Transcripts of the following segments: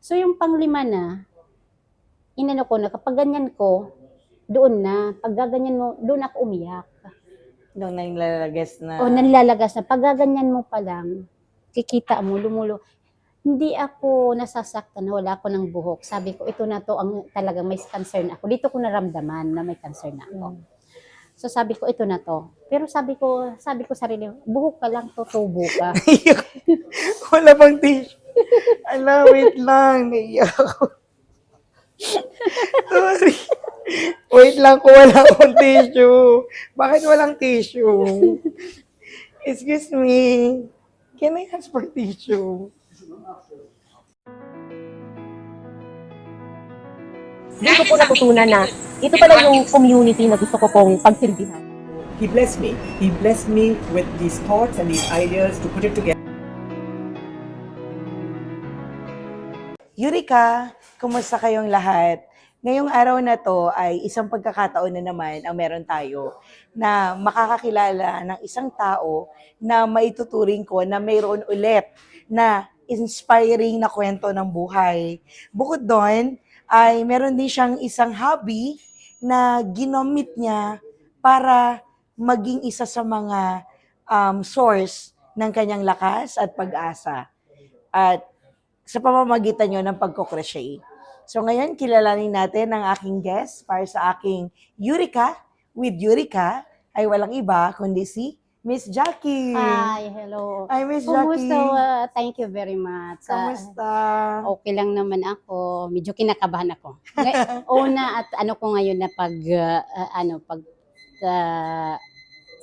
So yung panglima na, inano ko na, kapag ganyan ko, doon na, pag gaganyan mo, doon ako umiyak. Nung nilalagas na. O nanlalagas na, pag gaganyan mo pa lang, kikita mo, hindi ako nasasaktan na wala ako ng buhok. Sabi ko, ito na to, ang talagang may cancer na ako. Dito ko naramdaman na may cancer na ako. So sabi ko, ito na to. Pero sabi ko sarili, buhok ka lang, tutubo ka. Wala bang tissue? Ala, wait lang. Naiyak ako. Sorry. Wait lang kung wala akong tissue. Bakit walang tissue? Excuse me. Can I ask for tissue? Dito ko natutunan na ito pala yung community na gusto ko pong pagsilbihan. He blessed me. He blessed me with these thoughts and these ideas to put it together. Eureka! Kumusta kayong lahat? Ngayong araw na to ay isang pagkakataon na naman ang meron tayo na makakakilala ng isang tao na maituturing ko na mayroon ulit na inspiring na kwento ng buhay. Bukod doon, ay meron din siyang isang hobby na ginomit niya para maging isa sa mga source ng kanyang lakas at pag-asa. At sa pamamagitan nyo ng pagko-crochet. So ngayon, kilalanin natin ang aking guest para sa aking Eureka with Eureka ay walang iba kundi si Miss Jackie. Hi, hello. Hi, Miss Jackie. Kumusta? Thank you very much. Kamusta? Okay lang naman ako. Medyo kinakabahan ako. Una at ano ko ngayon na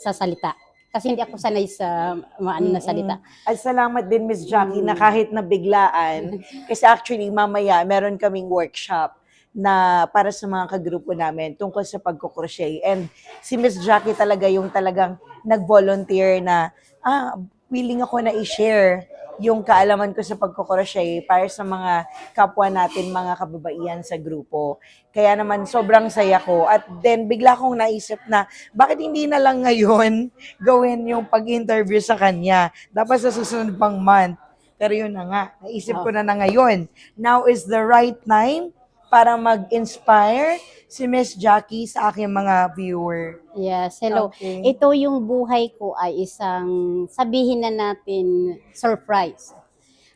sa salita. Kasi hindi ako sanay sa na salita. At salamat din, Miss Jackie, na kahit na biglaan, kasi actually mamaya meron kaming workshop na para sa mga kagrupo namin tungkol sa pagkukrochet. And si Miss Jackie talaga yung talagang nag-volunteer na, willing ako na i-share yung kaalaman ko sa pagkukrochet para sa mga kapwa natin, mga kababaihan sa grupo. Kaya naman sobrang saya ko. At then bigla kong naisip na, bakit hindi na lang ngayon gawin yung pag-interview sa kanya? Dapat sa susunod pang month. Pero yun na nga, naisip ko na ngayon. Now is the right time para mag-inspire si Miss Jackie sa aking mga viewer. Yes, hello. Okay. Ito yung buhay ko ay isang, sabihin na natin, surprise.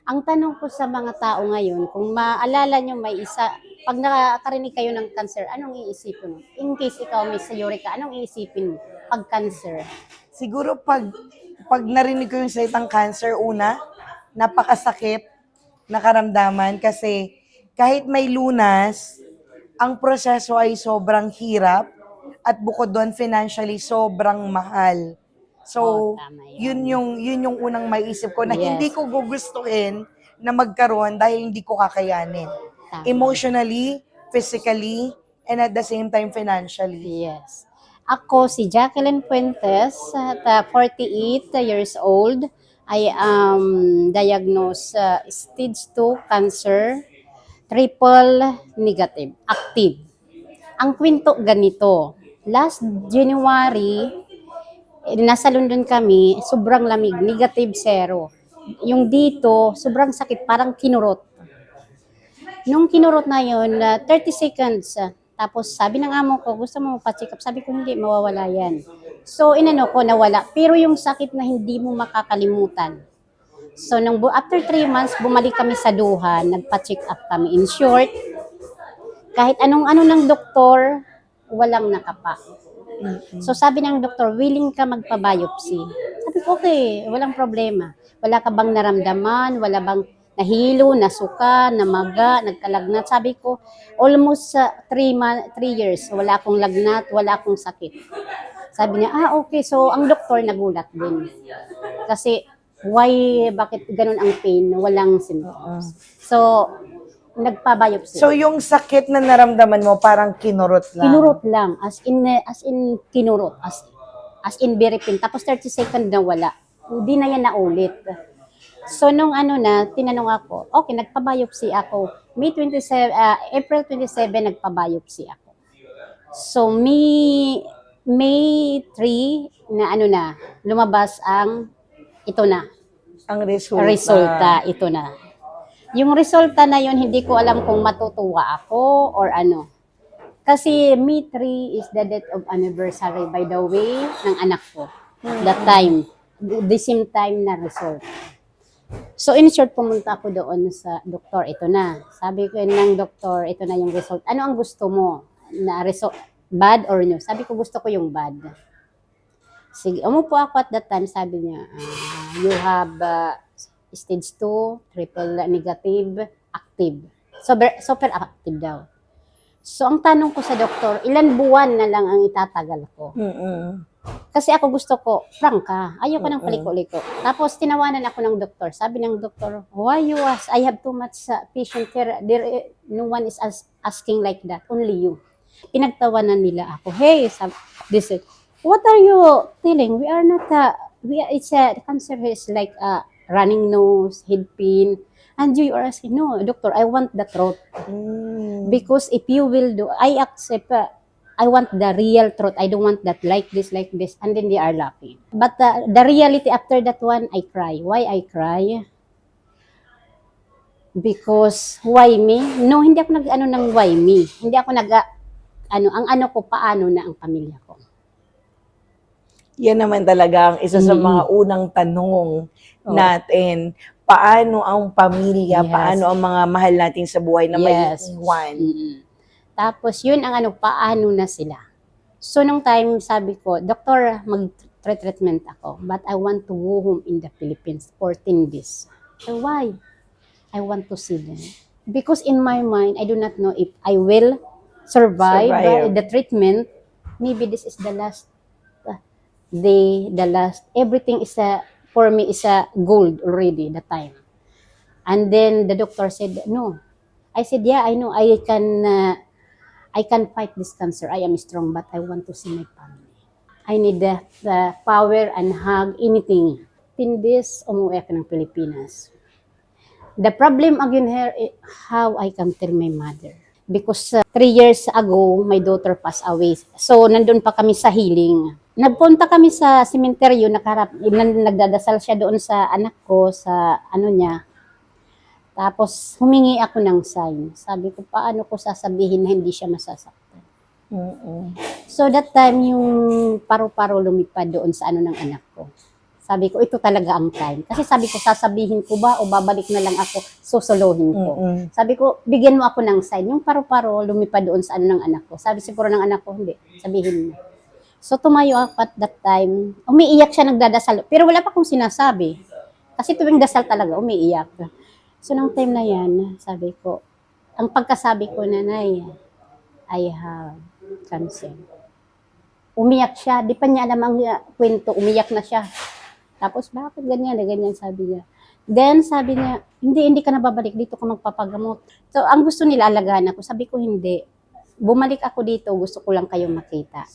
Ang tanong ko sa mga tao ngayon, kung maalala nyo may isa, pag nakakarinig kayo ng cancer, anong iisipin mo? In case ikaw, Miss Eureka, anong iisipin mo pag cancer? Siguro pag narinig ko yung salitang cancer, una, napakasakit na karamdaman kasi kahit may lunas, ang proseso ay sobrang hirap at bukod doon financially sobrang mahal. So, Tama yan. yun yung unang maiisip ko na Yes. hindi ko gugustuhin na magkaroon dahil hindi ko kakayanin. Tama. Emotionally, physically, and at the same time financially. Yes. Ako si Jacqueline Fuentes, at 48 years old. I am diagnosed stage 2 cancer, triple negative, active. Ang kwento ganito, last January, nasa London kami, sobrang lamig, negative 0. Yung dito, sobrang sakit, parang kinurot. Nung kinurot na yun, 30 seconds, tapos sabi ng amo ko, gusto mo pa-check up? Sabi ko, hindi, mawawala yan. So, inano ko, nawala. Pero yung sakit na hindi mo makakalimutan. So, after 3 months, bumalik kami sa Duha, nagpa-check up kami. In short, kahit anong-ano ng doktor, walang nakapa. So, sabi ng doktor, willing ka magpa-biopsy? Sabi ko, okay, walang problema. Wala ka bang naramdaman? Wala bang nahilo, nasuka, namaga, nagkalagnat? Sabi ko, almost 3 years, wala akong lagnat, wala akong sakit. Sabi niya, okay. So, ang doktor nagulat din. Kasi, bakit ganun ang pain? Walang symptoms. So, nagpa-biopsy. So, yung sakit na naramdaman mo, parang kinurot lang. Kinurot lang, as in kinurot, as in very pain. Tapos 30 seconds na wala. Hindi na yan naulit. So, nung tinanong ako, okay, nagpa-biopsy ako. April 27, nagpa-biopsy ako. So, May 3, na lumabas ang, ito na. Ang resulta. Resulta, ito na. Yung resulta na yun, hindi ko alam kung matutuwa ako or ano. Kasi May 3 is the date of anniversary, by the way, ng anak ko. That time, the same time na result. So in short, pumunta ako doon sa doktor. Ito na. Sabi ko ng doktor, ito na yung result. Ano ang gusto mo? Na result, bad or no? Sabi ko, gusto ko yung bad. Sige, umupo ako at that time. Sabi niya, you have stage 2, triple negative, active. Super active daw. So ang tanong ko sa doktor, ilan buwan na lang ang itatagal ko? Kasi ako gusto ko, frank ka, ayoko ng paliko-liko. Tapos tinawanan ako ng doktor. Sabi ng doktor, why you ask? I have too much patient here. No one is asking like that, only you. Pinagtawanan nila ako. Hey, this is, what are you telling? We are not, it's a cancer is like running nose, head pain. And you are asking, no, doctor, I want the truth. Because if you will do, I accept, I want the real truth. I don't want that like this. And then they are laughing. But the reality after that one, I cry. Why I cry? Because why me? No, hindi ako nag-ano ng why me. Hindi ako ang ano ko, paano na ang pamilya ko. Yan naman talaga ang isa sa mga unang tanong natin. Paano ang pamilya, Yes. paano ang mga mahal natin sa buhay na may iwan. Tapos yun ang ano, paano na sila. So nung time sabi ko, doktor, mag-treatment ako, but I want to go home in the Philippines 14 days. So why? I want to see them. Because in my mind, I do not know if I will survive. The treatment. Maybe this is the last day, everything is for me is a gold already, the time. And then the doctor said, no. I said, yeah, I know, I can fight this cancer. I am strong, but I want to see my family. I need the power and hug, anything. In this, umuwi ako ng Pilipinas. The problem again here, how I can tell my mother. Because 3 years ago, my daughter passed away. So, nandun pa kami sa healing. Nagpunta kami sa sementeryo, nagdadasal siya doon sa anak ko, sa ano niya. Tapos, humingi ako ng sign. Sabi ko, paano ko sasabihin na hindi siya masasaktan? So, that time, yung paro-paro lumipad doon sa ano ng anak ko. Sabi ko, ito talaga ang time. Kasi sabi ko, sasabihin ko ba o babalik na lang ako, susuluhin ko. Sabi ko, bigyan mo ako ng sign. Yung paro-paro lumipad doon sa ano ng anak ko. Sabi siguro ng anak ko, hindi, sabihin mo. So, tumayo ako at that time. Umiiyak siya, nagdadasal. Pero wala pa akong sinasabi. Kasi tuwing dasal talaga, umiiyak. So, nang time na yan, sabi ko, ang pagkasabi ko, nanay, I have cancer. Umiyak siya. Di pa niya alam ang kwento. Umiyak na siya. Tapos, bakit ganyan? Ganyan, sabi niya. Then, sabi niya, hindi ka na babalik dito ka magpapagamot. So, ang gusto nila, alagaan ako. Sabi ko, hindi. Bumalik ako dito, gusto ko lang kayong makita.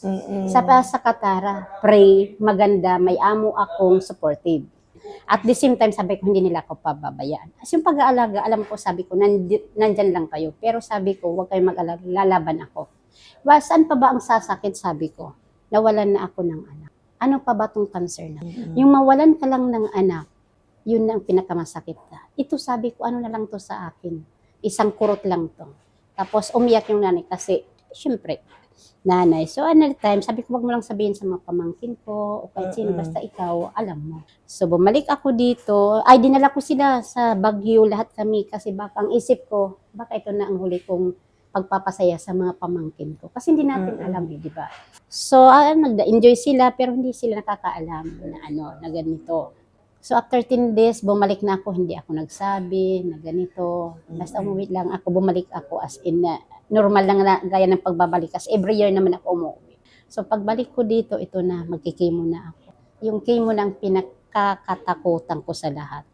Sa Katara, pray, maganda, may amo akong supportive. At the same time, sabi ko, hindi nila ako pababayaan. As yung pag-aalaga, alam ko, sabi ko, nandyan lang kayo. Pero sabi ko, huwag kayong mag-alaga, lalaban ako. Saan pa ba ang sasakit, sabi ko? Nawalan na ako ng anak. Ano pa ba itong cancer na? Yung mawalan ka lang ng anak, yun ang pinakamasakit na. Ito sabi ko, ano na lang to sa akin? Isang kurot lang to. Tapos umiyak yung nanay kasi, syempre, nanay. So another time, sabi ko, wag mo lang sabihin sa mga pamangkin ko, o kahit sino, basta ikaw, alam mo. So bumalik ako dito, ay dinala ko sila sa Baguio, lahat kami, kasi baka ang isip ko, baka ito na ang huli kong pagpapasaya sa mga pamangkin ko. Kasi hindi natin alam, di ba? So, nag-enjoy sila, pero hindi sila nakakaalam na ganito. So, after 10 days, bumalik na ako, hindi ako nagsabi na ganito. Basta umuwi lang ako, bumalik ako as in, normal lang na gaya ng pagbabalik. Kasi every year naman ako umuwi. So, pagbalik ko dito, ito na, magkikimo na ako. Yung chemo na ang pinakakatakutan ko sa lahat.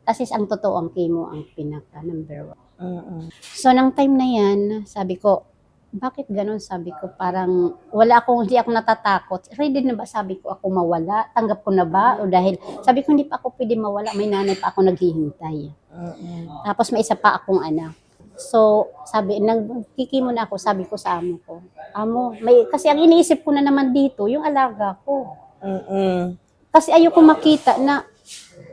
Kasi ang totoo, ang chemo ang pinaka-number 1. So, nang time na yan, sabi ko, bakit ganun? Sabi ko, parang hindi ako natatakot. Ready na ba? Sabi ko, ako mawala? Tanggap ko na ba? O dahil, sabi ko, hindi pa ako pwede mawala. May nanay pa ako naghihintay. Tapos may isa pa akong anak. So, nagkikimo na ako, sabi ko sa amo ko, amo, kasi ang iniisip ko na naman dito, yung alaga ko. Kasi ayoko makita na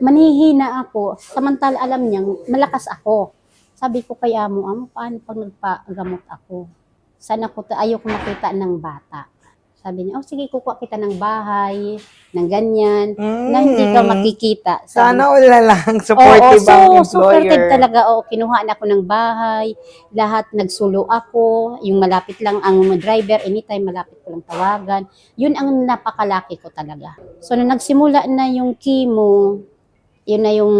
manihina ako, samantala alam niyang malakas ako. Sabi ko kay amo, paano pag nagpagamot ako? Sana ayoko makita ng bata. Sabi niya, sige, kukuha kita ng bahay, ng ganyan, na hindi ka makikita. Sana all na lang, supportive ang employer. Supportive talaga. Kinuha na ako ng bahay, lahat nagsulo ako, yung malapit lang ang driver, anytime malapit ko lang tawagan. Yun ang napakalaki ko talaga. So, nung nagsimula na yung chemo, yun na yung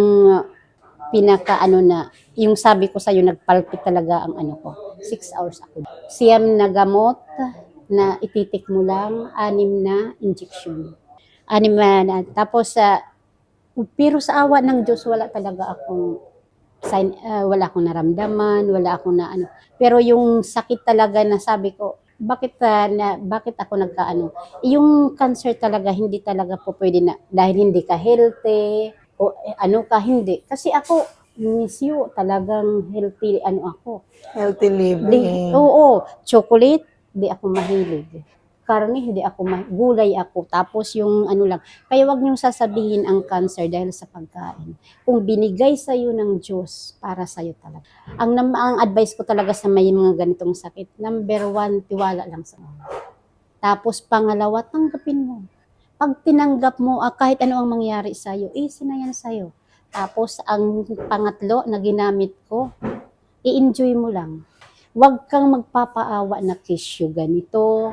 yung sabi ko sa'yo, nagpalpit talaga ang ko. 6 hours ako. Siyam na gamot na ititik mo lang, 6 na injection. 6 na. Tapos, pero sa awa ng Diyos, wala talaga akong sign, wala akong naramdaman, wala akong Pero yung sakit talaga na sabi ko, bakit ako yung cancer talaga, hindi talaga po pwede na, dahil hindi ka healthy, o hindi. Kasi ako, miss you, talagang healthy, ako. Healthy living. Oo, chocolate, di ako mahilig. Karne, hindi ako gulay ako. Tapos yung lang. Kaya wag niyong sasabihin ang cancer dahil sa pagkain. Kung binigay sa iyo ng Diyos, para sa iyo talaga. Ang advice ko talaga sa may mga ganitong sakit, number 1, tiwala lang sa Diyos. Tapos pangalawa, tanggapin mo. Pag tinanggap mo, kahit ano ang mangyari sa iyo, easy na yan sa iyo. Tapos ang pangatlo na ginamit ko, i-enjoy mo lang. Huwag kang magpapaawa na kisyo ganito,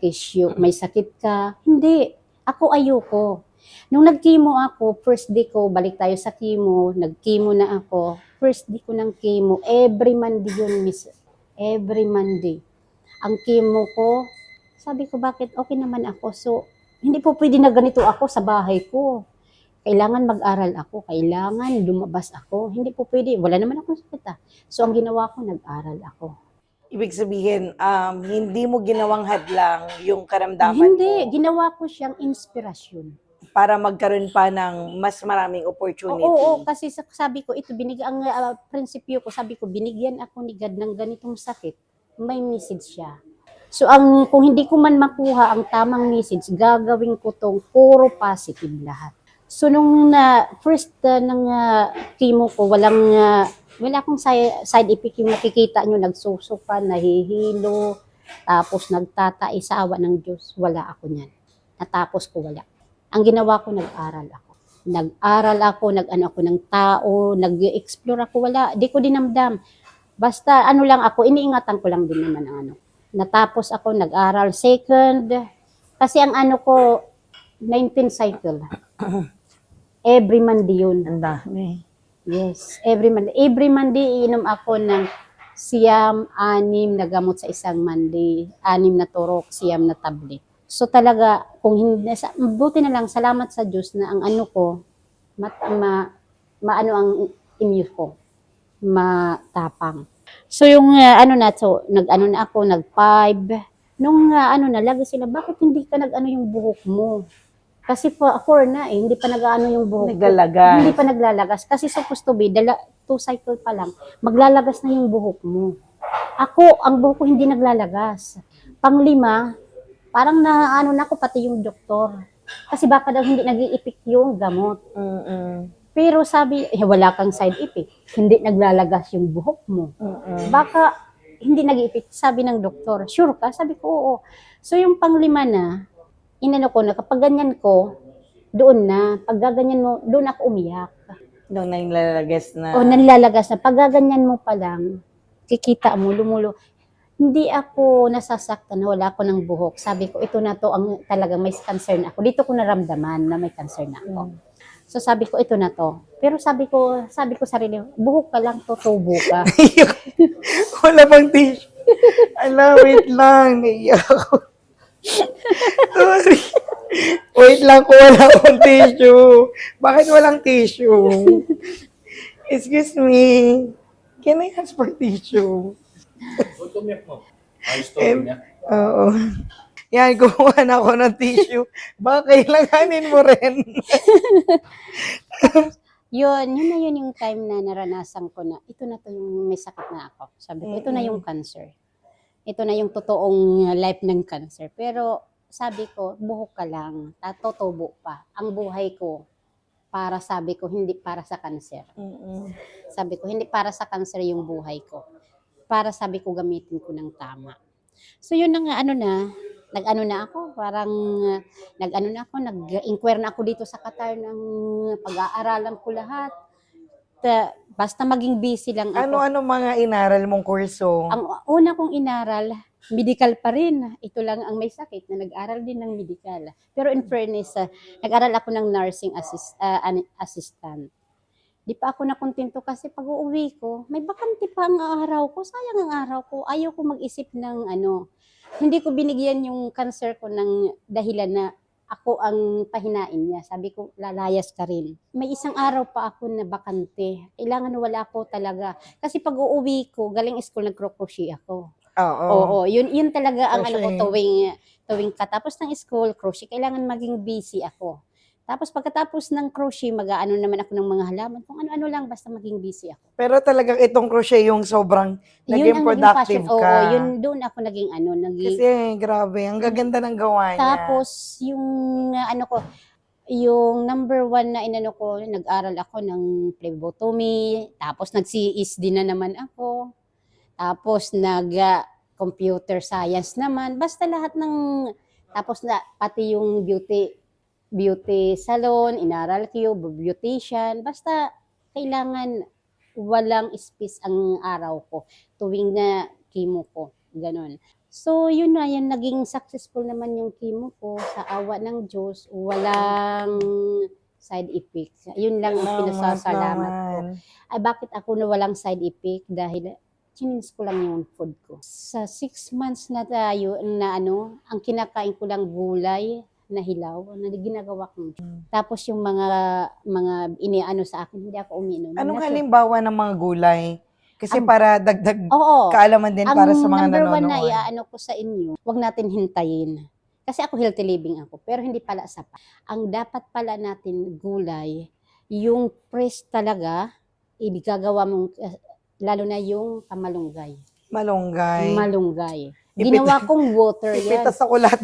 kisyo may sakit ka. Hindi. Ako ayoko. Nung nag-chemo ako, first day ko, balik tayo sa chemo, nag-chemo na ako. First day ko ng chemo, every Monday yun, miss. Every Monday. Ang chemo ko, sabi ko, bakit okay naman ako? So, hindi po pwede na ganito ako sa bahay ko. Kailangan mag-aral ako, kailangan lumabas ako. Hindi po pwede, wala naman akong sakit. So, ang ginawa ko, nag-aral ako. Ibig sabihin, hindi mo ginawang hadlang yung karamdaman Hindi, mo ginawa ko siyang inspirasyon. para magkaroon pa ng mas maraming opportunity. Oo, kasi sabi ko, ang prinsipyo ko, sabi ko, binigyan ako ni God ng ganitong sakit, may message siya. So, kung hindi ko man makuha ang tamang message, gagawin ko tong puro positive lahat. So, nung first ng chemo ko, wala akong side effect yung nakikita nyo, nagsusuka, nahihilo, tapos nagtatai sa awa ng Diyos. Wala ako niyan. Natapos ko, wala. Ang ginawa ko, nag-aral ako. Nag-ano ako ng tao, nag-explore ako, wala. Di ko dinamdam. Basta lang ako, iniingatan ko lang din naman ang Natapos ako, nag-aral. Second, kasi ang ko, 19 cycle. Every Monday yun. Ang dami. Yes, every Monday. Every Monday, iinom ako ng 6 na gamot sa isang Monday. 6 na turok, 6 na tablet. So talaga, kung hindi, buti na lang, salamat sa Diyos na ang ko, ang immune ko, matapang. So yung nag-ano na ako, nag-5. Nung lagi sila, bakit hindi ka nag-ano yung buhok mo? Kasi 4 na hindi pa nag-ano yung buhok. Naglalagas. Hindi pa naglalagas. Kasi supposed to be, 2 cycle pa lang, maglalagas na yung buhok mo. Ako, ang buhok ko hindi naglalagas. Pang-5, parang na ako pati yung doktor. Kasi baka daw hindi nag-i-effect yung gamot. Pero sabi, wala kang side effect. Hindi naglalagas yung buhok mo. Baka hindi nag-i-effect. Sabi ng doktor, sure ka? Sabi ko, oo. So yung pang-5 na, ko na, kapag ganyan ko, doon na. Pag gaganyan mo, doon ako umiyak. Nung nanlalagas na. Nanlalagas na. Pag gaganyan mo pa lang, kikita mo, lumulo. Hindi ako nasasaktan na wala ako ng buhok. Sabi ko, ito na to, ang talagang may cancer na ako. Dito ko naramdaman na may cancer na ako. So sabi ko, ito na to. Pero sabi ko sarili, buhok ka lang, tutubo ka. Wala pang tissue. Wait lang. Naiyak ako. Sorry. Wait lang kung wala akong tissue. Bakit walang tissue? Excuse me. Can I ask for tissue? Oo. Yan, kumuha na ako ng tissue. Baka kailanganin mo rin. Yun na yung time na naranasan ko na, ito na to yung may sakit na ako. Sabi ko, ito na yung cancer. Ito na yung totoong life ng cancer. Pero sabi ko, buhok ka lang, tutubo pa. Ang buhay ko, para sabi ko, hindi para sa cancer. Mm-mm. Sabi ko, hindi para sa cancer yung buhay ko. Para sabi ko, gamitin ko ng tama. So yun na nga, nag-ano na ako, parang nag-ano na ako, nag-inquire na ako dito sa Qatar ng pag-aaralan ko lahat. Basta maging busy lang ako. Ano-ano mga inaral mong kurso? Ang una kong inaral, medical pa rin. Ito lang ang may sakit na nag-aral din ng medical. Pero in fairness, nag-aral ako ng nursing assistant. Di pa ako nakontento kasi pag uuwi ko, may bakante pa ang araw ko. Sayang ang araw ko. Ayaw ko mag-isip ng Hindi ko binigyan yung cancer ko ng dahilan na ako ang pahinain niya. Sabi ko, lalayas ka rin. May isang araw pa ako na bakante. Kailangan wala ako talaga. Kasi pag uuwi ko, galing school, nagkro-crochet ako. Oo. Oo, yun talaga ang ko Crochet. tuwing katapos ng school, crochet, kailangan maging busy ako. Tapos pagkatapos ng crochet, mag-aano naman ako ng mga halaman, kung ano-ano lang, basta maging busy ako. Pero talagang itong crochet yung sobrang naging productive passion. ka. Oo, yun doon ako naging Kasi grabe, ang gaganda ng gawa niya. Tapos yung yung number 1 na inano ko, nag-aral ako ng phlebotomy, tapos nag-CEs din na naman ako. Tapos computer science naman, basta lahat ng tapos na pati yung beauty salon, inaral ko, beautician, basta kailangan walang space ang araw ko tuwing na chemo ko, ganun. So yun na, yan naging successful naman yung chemo ko sa awa ng Diyos, walang side effects. Yun lang ang pinasasalamat ko. Ay bakit ako na walang side effect? Dahil change ko lang yung food ko. Sa 6 months na tayo, ang kinakain ko lang gulay na hilaw, na ginagawa ko. Tapos yung mga iniano sa akin, hindi ako uminom. Anong halimbawa ng mga gulay? Kasi para dagdag Oo. kaalaman din para sa mga number 1 na nanonood. iaano ko sa inyo, wag natin hintayin. Kasi ako healthy living ako, pero hindi pala sapat. Ang dapat pala natin gulay, yung fresh talaga, igagawa mong lalo na yung kamalunggay. Malunggay. Ginawa kong water yan. Ipitas ako lahat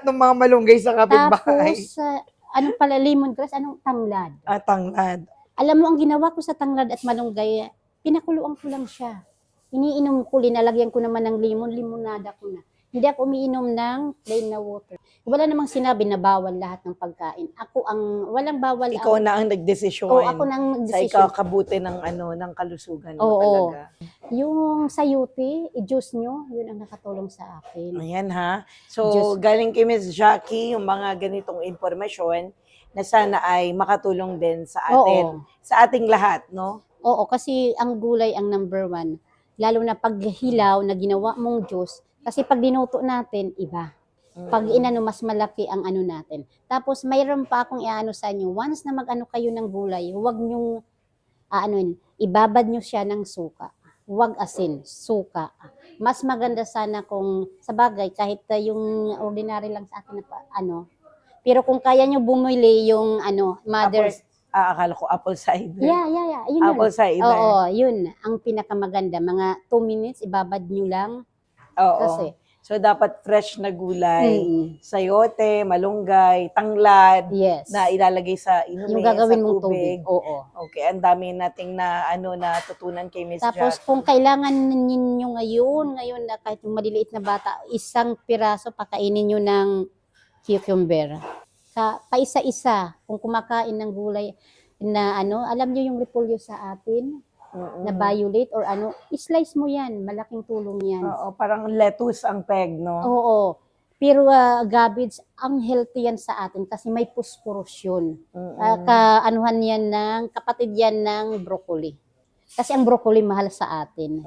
ng mga malunggay sa kapitbahay. Tapos, lemongrass, tanglad. Tanglad. Alam mo, ang ginawa ko sa tanglad at malunggay, pinakuluan ko lang siya. Iniinom ko, linalagyan ko naman ng limonada ko na. Hindi ako umiinom ng plain na water. Wala namang sinabi na bawal lahat ng pagkain. Ako ang walang bawal. Ikaw na ang nagdesisyon. Oo, ako nang sa nagdesisyon. ikakabuti ng kalusugan mo Oo. talaga. Yung sayuti, i-juice nyo, yun ang nakatulong sa akin. Ayan ha. So, Diyos. galing kay Ms. Jackie, yung mga ganitong impormasyon na sana ay makatulong din sa atin, Oo. sa ating lahat, no? Oo, kasi ang gulay ang number 1. Lalo na pag hilaw na ginawa mong juice, kasi pag dinuto natin, iba. Pag mas malaki ang natin. Tapos mayroon pa akong iano sa inyo, once na mag-ano kayo ng gulay, huwag nyong ibabad nyo siya ng suka. Huwag asin, suka. Mas maganda sana kung sa bagay kahit yung ordinary lang sa atin na pero kung kaya nyo bumili yung mother Akala ko apple cider. Yeah. Yun. Apple cider. Oo, yun. Ang pinakamaganda. Mga 2 minutes, ibabad nyo lang. Oo. Kasi, so, dapat fresh na gulay, sayote, malunggay, tanglad, yes. na ilalagay sa inumin, Yung gagawin sa mong tubig. tubig. Oo. Okay, ang dami nating natutunan kay Ms. Tapos, Jackie. kung kailangan ninyo ngayon na kahit yung maliliit na bata, isang piraso, pakainin nyo ng cucumber. Paisa-isa, kung kumakain ng gulay na alam nyo yung repolyo sa atin, na violet or slice mo yan, malaking tulong yan. Oo, parang lettuce ang peg, no? Oo. Pero cabbage, ang healthy yan sa atin kasi may phosphorus yun. Kapatid yan ng broccoli. Kasi ang broccoli mahal sa atin.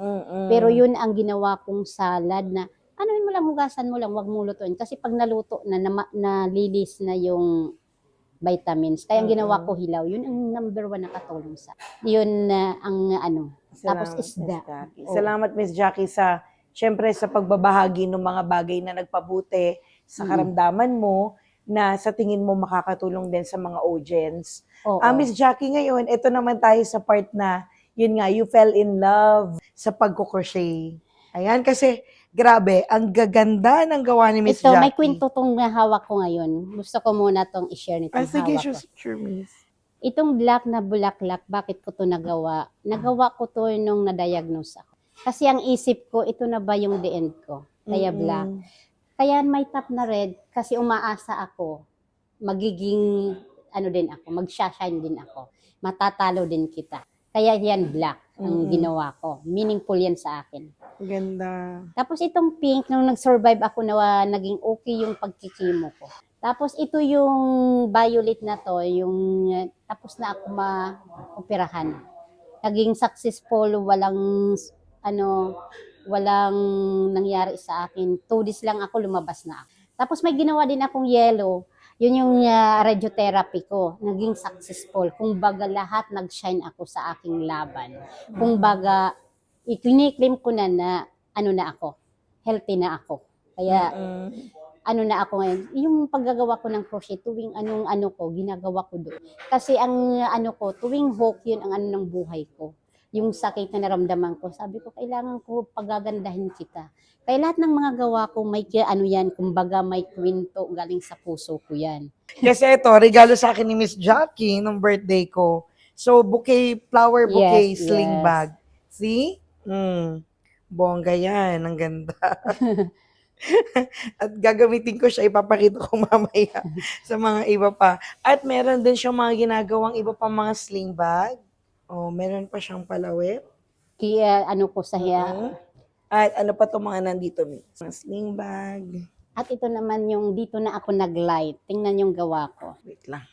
Pero yun ang ginawa kong salad na mo lang, hugasan mo lang, wag mo lutuin. Kasi pag naluto na, nalilis na yung vitamins. Kaya ang ginawa ko hilaw, yun ang number 1 na katulong sa. Yun tapos isda. Salamat, Ms. Jackie, syempre sa pagbabahagi ng mga bagay na nagpabuti sa karamdaman mo na sa tingin mo makakatulong din sa mga audience. Ms. Jackie, ngayon, ito naman tayo sa part na, yun nga, you fell in love sa pagkukrochet. Ayan, kasi grabe, ang gaganda ng gawa ni Ms. Ito, Jackie. may kwento tong hawak ko ngayon. Gusto ko muna tong i-share nitong Sige, hawak ko. sure, Miss. Itong black na bulaklak, bakit ko to nagawa? Nagawa ko to nung na-diagnose ako. Kasi ang isip ko, ito na ba yung the end ko? Kaya black. Kaya may top na red kasi umaasa ako magiging ano din ako, mag-shine din ako. Matatalo din kita. Kaya yan black ang ginawa ko. Meaningful yan sa akin. Ganda. Tapos itong pink, nung nag-survive ako na naging okay yung pagkikimo ko. Tapos ito yung violet na to, yung tapos na ako ma-operahan. Naging successful, walang nangyari sa akin. 2 days lang ako, lumabas na ako. Tapos may ginawa din akong yellow. Yun yung radiotherapy ko. Naging successful. Kung baga lahat nag-shine ako sa aking laban. Kung baga, ikiniklaim ko na ano na ako. Healthy na ako. Kaya, ano na ako ngayon. Yung paggagawa ko ng crochet, tuwing ano ko, ginagawa ko doon. Kasi ang ano ko, tuwing hook, yun ang ano ng buhay ko. Yung sakit na naramdaman ko, sabi ko, kailangan ko pagagandahin kita. Kaya lahat ng mga gawa ko, may ano yan, kumbaga may kwento galing sa puso ko yan. Kasi ito, regalo sa akin ni Miss Jackie nung birthday ko. So, flower bouquet, Yes, sling yes. bag. See? Bongga yan. Ang ganda. At gagamitin ko siya, ipapakita ko mamaya sa mga iba pa. At meron din siyang mga ginagawang iba pa mga sling bag. Oh, meron pa siyang palawit. Kaya ano ko sa hiya. At ano pa itong mga nandito, Miss? Mga sling bag. At ito naman yung dito na ako nag-light. Tingnan yung gawa ko. Wait lang.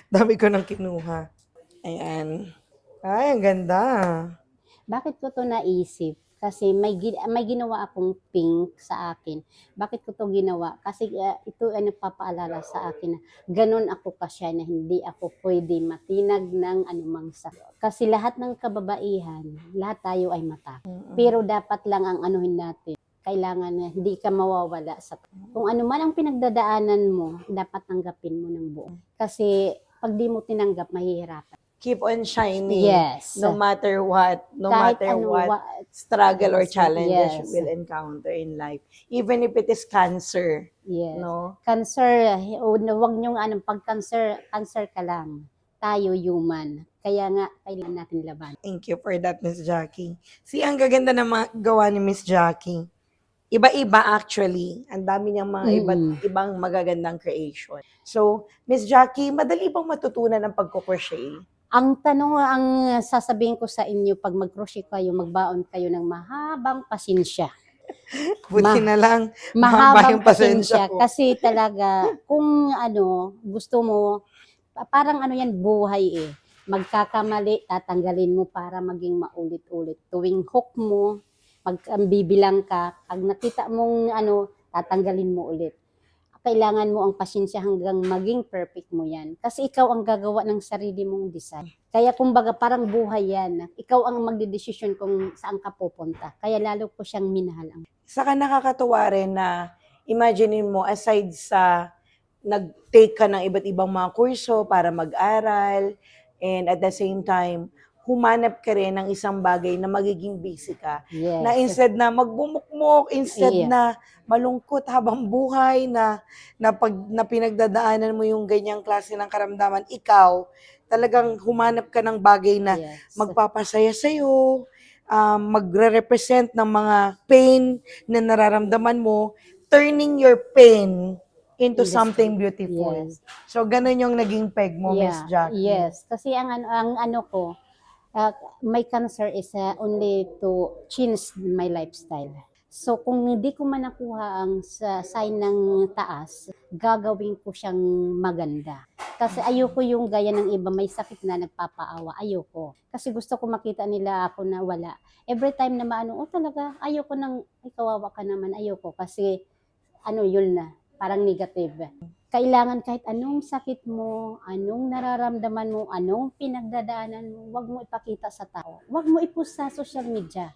Dami ko nang kinuha. Ayan. Ay, ang ganda. Bakit ko to naisip? Kasi may ginawa akong pink sa akin. Bakit ko to ginawa? Kasi ito ay nagpapaalala sa akin na ganun ako kasya na hindi ako pwede matinag ng anumang sakit. Kasi lahat ng kababaihan, lahat tayo ay mata. Pero dapat lang ang anuhin natin. Kailangan na hindi ka mawawala sa kung ano man ang pinagdadaanan mo, dapat tanggapin mo ng buo. Kasi pag di mo tinanggap, mahihirapan. Keep on shining. Yes. No matter what. No Kahit matter ano, what struggle or challenges Yes. you will encounter in life. Even if it is cancer. Yes. No? Cancer, wag niyong pag cancer ka lang. Tayo human. Kaya nga, kailangan natin laban. Thank you for that, Miss Jackie. See, ang gaganda na gawa ni Miss Jackie. Iba-iba actually. Ang dami niyang mga ibang magagandang creation. So, Miss Jackie, madali bang matutunan ang pagkukrochet? Ang sasabihin ko sa inyo, pag mag-crochet kayo, magbaon kayo ng mahabang pasensya. Buti na lang, Mahabang yung pasensya pasensya. ko. Kasi talaga, kung gusto mo, parang yan, buhay eh. Magkakamali, tatanggalin mo para maging maulit-ulit. Tuwing hook mo, bibilang ka, pag nakita mong tatanggalin mo ulit. Kailangan mo ang pasensya hanggang maging perfect mo yan. Kasi ikaw ang gagawa ng sarili mong design. Kaya kumbaga parang buhay yan. Ikaw ang magdedesisyon kung saan ka pupunta. Kaya lalo ko siyang minahal. Saka nakakatuwa rin na imagine mo aside sa nag-take ka ng iba't ibang mga kurso para mag-aral and at the same time, humanap ka rin ng isang bagay na magiging busy ka. Yes. Na instead na magbumukmok, instead Yeah. na malungkot habang buhay, na pinagdadaanan mo yung ganyang klase ng karamdaman, ikaw, talagang humanap ka ng bagay na Yes. magpapasaya sa'yo, magre-represent ng mga pain na nararamdaman mo, turning your pain into something beautiful. Yes. So, ganun yung naging peg mo, Miss Jackie. Yes. Kasi ang ko, my cancer is only to change my lifestyle. So, kung hindi ko man nakuha ang sign ng taas, gagawin ko siyang maganda. Kasi ayoko yung gaya ng iba, may sakit na nagpapaawa. Ayoko. Kasi gusto ko makita nila ako na wala. Every time na talaga, ayoko nang, kawawa ka naman, ayoko. Kasi, yun na, parang negative. Kailangan kahit anong sakit mo, anong nararamdaman mo, anong pinagdadaanan mo, wag mo ipakita sa tao. Wag mo i-post sa social media.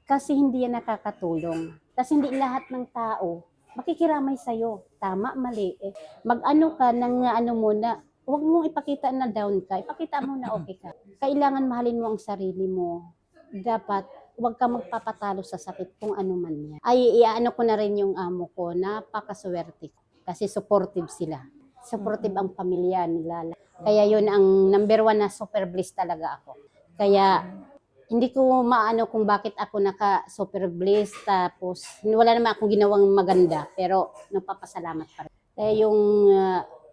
Kasi hindi yan nakakatulong. Kasi hindi lahat ng tao makikiramay sa'yo. Tama, mali. Mag-ano ka ng muna, wag mong ipakita na down ka. Ipakita mo na okay ka. Kailangan mahalin mo ang sarili mo. Dapat, wag ka magpapatalo sa sakit kung ano man yan. Ko na rin yung amo ko, napakaswerte ko. Kasi supportive sila. Supportive ang pamilya nila. Kaya yun ang number one na super bliss talaga ako. Kaya hindi ko maano kung bakit ako naka-super bliss tapos wala naman akong ginawang maganda pero nagpapasalamat pa rin. Kaya yung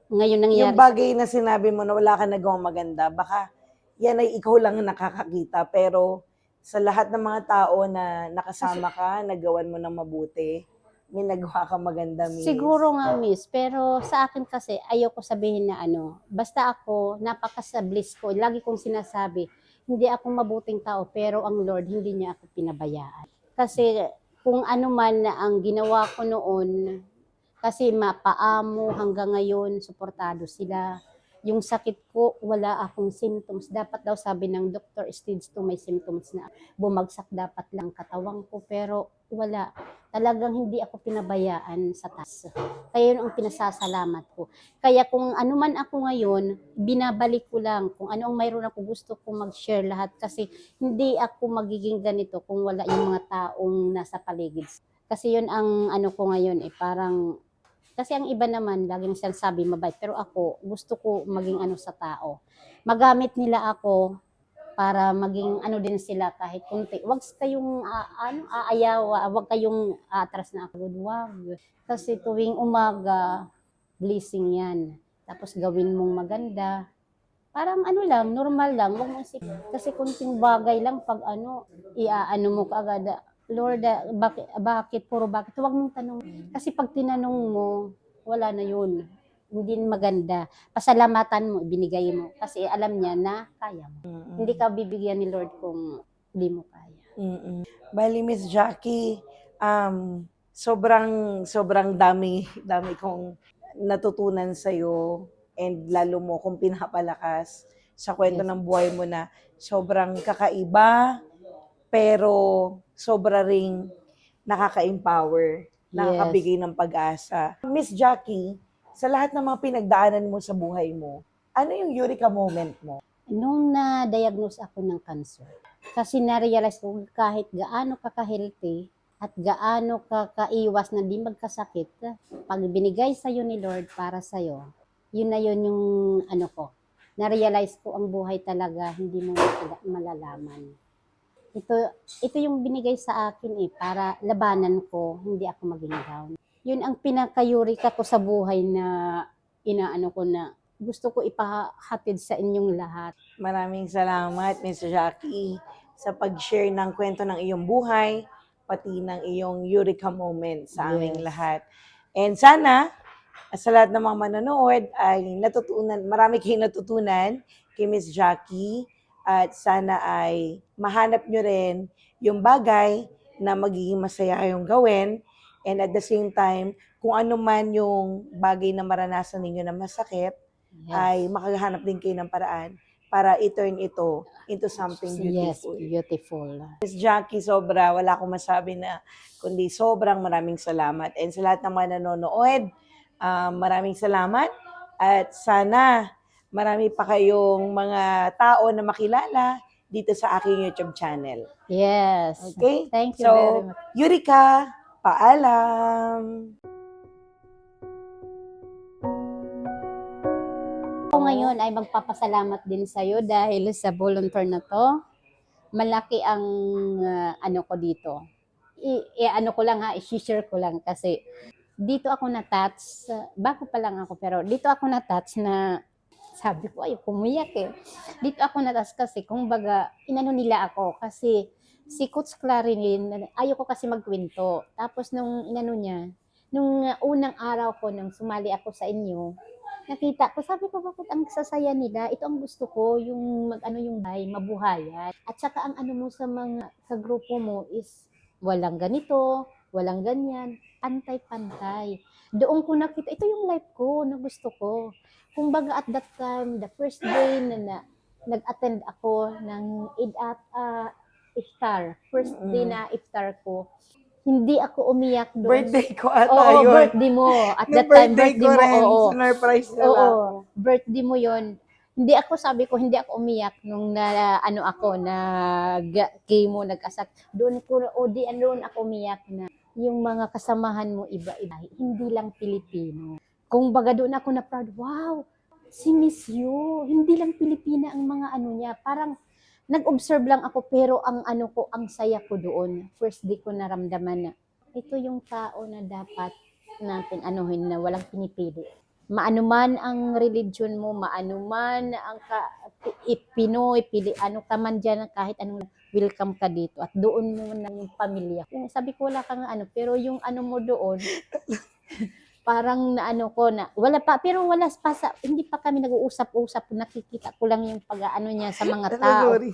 ngayon Yung nangyari bagay na sinabi mo na wala ka nagawang maganda, baka yan ay ikaw lang ang nakakakita. Pero sa lahat ng mga tao na nakasama ka, nagawan mo ng mabuti, may nagawa ka maganda, miss. siguro nga miss, pero sa akin kasi ayoko sabihin na basta ako napaka-bliss ko. Lagi kong sinasabi, hindi ako mabuting tao pero ang Lord hindi niya ako pinabayaan. Kasi kung ano man na ang ginawa ko noon, kasi mapaamo hanggang ngayon, suportado sila. Yung sakit ko, wala akong symptoms. Dapat daw sabi ng doktor, stage 2 may symptoms na bumagsak dapat lang katawan ko. Pero wala. Talagang hindi ako pinabayaan sa taas. Kaya yun ang pinasasalamat ko. Kaya kung ano man ako ngayon, binabalik ko lang. Kung ano ang mayroon ako, gusto kong mag-share lahat. Kasi hindi ako magiging ganito kung wala yung mga taong nasa paligid. Kasi yun ang ano ko ngayon parang kasi ang iba naman, lagi nang sinasabi mabait. Pero ako, gusto ko maging sa tao. Magamit nila ako para maging din sila kahit kunti. Huwag kayong aayaw, huwag kayong atras na ako. Wag. Kasi tuwing umaga, blessing yan. Tapos gawin mong maganda. Parang lang, normal lang. Huwag mong isipin. Kasi kunting bagay lang pag mo kaagad. Lord, bakit, puro bakit? Huwag mong tanong. Kasi pag tinanong mo, wala na yun. Hindi maganda. Pasalamatan mo, ibinigay mo. Kasi alam niya na kaya mo. Hindi ka bibigyan ni Lord kung hindi mo kaya. Bali, Miss Jackie, sobrang dami kong natutunan sa'yo and lalo mo kung pinapalakas sa kwento Yes. ng buhay mo na sobrang kakaiba, pero sobra ring nakaka-empower, nakakabigay ng pag-asa. Miss Jackie, sa lahat ng mga pinagdaanan mo sa buhay mo, ano yung eureka moment mo? Nung na-diagnose ako ng cancer, kasi na-realize ko kahit gaano ka-healthy at gaano ka-iwas na di magkasakit, pag binigay sa'yo ni Lord para sa'yo, yun na yun yung ko. Na-realize ko ang buhay talaga, hindi mo malalaman. Ito yung binigay sa akin para labanan ko, hindi ako maging down. Yun ang pinaka-eureka ko sa buhay na inaano ko na gusto ko ipahatid sa inyong lahat. Maraming salamat, Miss Jackie, sa pag-share ng kwento ng iyong buhay, pati ng iyong eureka moment sa aming Yes. lahat. And sana, sa lahat ng mga manonood ay marami kayong natutunan kay Miss Jackie at sana ay mahanap nyo rin yung bagay na magiging masaya kayong gawin and at the same time, kung ano man yung bagay na maranasan ninyo na masakit, ay makakahanap din kayo ng paraan para i-turn ito into something Yes, beautiful. beautiful. Miss Jackie, wala akong masabi na kundi sobrang maraming salamat. And sa lahat ng mga nanonood, maraming salamat at sana marami pa kayong mga tao na makilala dito sa aking YouTube channel. Yes. Okay? Thank you So, very much. Eureka, paalam! Ako ngayon ay magpapasalamat din sa'yo dahil sa volunteer na to. Malaki ang ko dito. Ko lang i-share ko lang kasi dito ako na-touch, bago pa lang ako pero dito ako na-touch na sabi ko ay pumiyak Dito ako na-touch kasi kumbaga inano nila ako kasi si Coach Clarilyn, ayoko kasi magkwento. Tapos nung nung unang araw ko nung sumali ako sa inyo, nakita ko, sabi ko, bakit ang sasaya nila? Ito ang gusto ko, yung yung mabuhayan. At saka ang mo sa mga kagrupo mo is walang ganito, walang ganyan, pantay-pantay. Doon ko nakita, ito yung life ko na gusto ko. Kumbaga at that time, the first day na nag-attend ako ng iftar, first day na iftar ko, hindi ako umiyak doon. Birthday ko ata Oo, yun. birthday mo. At that time, birthday ko mo. rin, Oo. sinurprise nila. Oo, birthday mo yon. Hindi ako umiyak nung chemo, nag-asak. Doon ako umiyak na yung mga kasamahan mo iba-iba, hindi lang Pilipino. Kung baga doon ako na proud, wow, si Miss Yu, hindi lang Pilipina ang mga ano niya, parang nag-observe lang ako pero ang ano ko, ang saya ko doon. First day ko naramdaman na ito yung tao na dapat natin anuhin na walang pinipili. Maano man ang religion mo, maano man ang Pinoy, pili, ano ka man dyan, kahit anong welcome ka dito at doon mo na yung pamilya. Kung sabi ko wala kang ano, pero yung ano mo doon, parang naano ko na, wala pa, pero wala pa hindi pa kami nag-uusap-usap, nakikita ko lang yung pag-ano niya sa mga tao. Sorry.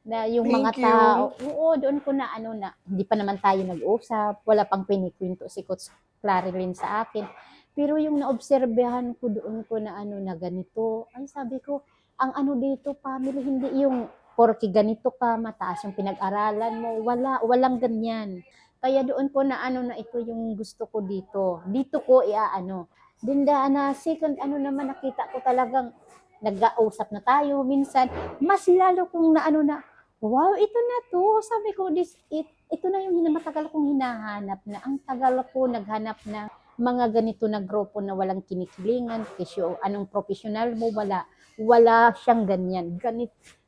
Na yung Thank mga you. tao, oo, doon ko na ano na, hindi pa naman tayo nag-usap, wala pang pinikwento si Coach Clarilyn sa akin. Pero yung naobserbahan ko doon ko na ano na ganito, ay sabi ko, ang ano dito, family, hindi yung porke ganito ka, mataas yung pinag-aralan mo, walang ganyan. Kaya doon ko na ano na ito yung gusto ko dito. Dito ko iaano. Dinda na second ano naman nakita ko talagang nag-ausap na tayo minsan. Mas lalo kong na ano na, wow, ito na to. Sabi ko, ito na yung matagal kong hinahanap na. Ang tagal ko naghanap na mga ganito na grupo na walang kinikilingan. Kasi anong professional mo, wala siyang ganyan.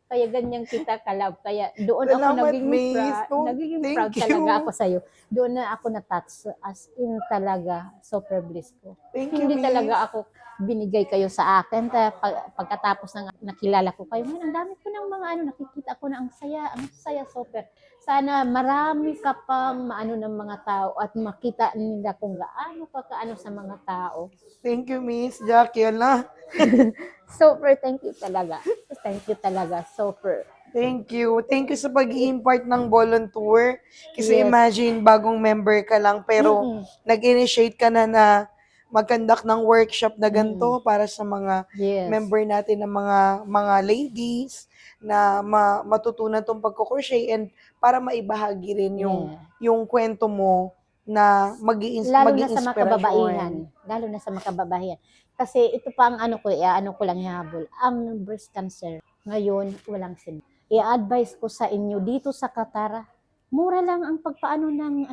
Kaya ganyan kita kalab. Kaya doon ako Salamat, naging Miss. Oh, nagiging thank proud you. talaga ako sa'yo. Doon na ako na-touch as in talaga. Super bliss ko. Thank you, Hindi Miss. talaga ako binigay kayo sa akin. Pagkatapos ng nakilala ko kayo, man, ang dami ko ng mga ano, nakikita ko na ang saya, super. Sana marami ka pang maano ng mga tao at makita nila kung gaano ka kaano sa mga tao. Thank you, Miss Jackie. Ala. Super, thank you talaga. Thank you talaga, super. Thank you. Thank you sa pag-i-impart ng volunteer. Kasi Yes. imagine, bagong member ka lang, pero nag-initiate ka na mag-conduct ng workshop na ganito para sa mga Yes. member natin ng mga ladies na matutunan tong pagkukrochet and para maibahagi rin yung kwento mo na Lalo na maging sa mga kababaihan. Lalo na sa mga kababaihan. Kasi ito pa ang ano ko lang ihabol. Ang breast cancer, ngayon, walang sin. I-advise ko sa inyo, dito sa Qatar, mura lang ang pagpaano ng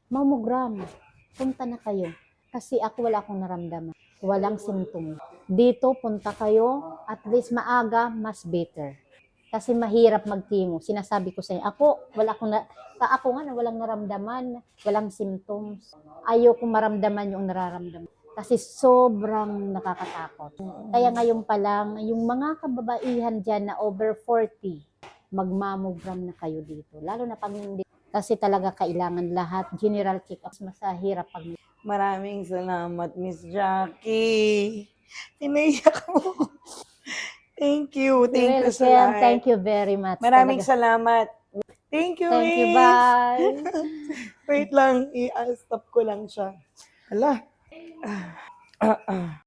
mammogram. Punta na kayo. Kasi ako wala akong naramdaman. Walang symptom. Dito, punta kayo, at least maaga, mas better. Kasi mahirap mag-chemo. Sinasabi ko sa inyo, ako nga na walang naramdaman, walang symptoms. Ayoko maramdaman yung nararamdaman. Kasi sobrang nakakatakot. Kaya ngayon pa lang, yung mga kababaihan dyan na over 40, magmamogram na kayo dito. Lalo na pag hindi. Kasi talaga kailangan lahat. General check-up, mas mahirap pag Maraming salamat, Miss Jackie. Tinaiyak mo. Thank you. Thank you sa lahat. Thank you very much. Maraming Talaga. salamat. Thank you, Thank you, Miss. bye. Wait lang, i-stop ko lang siya. Hala.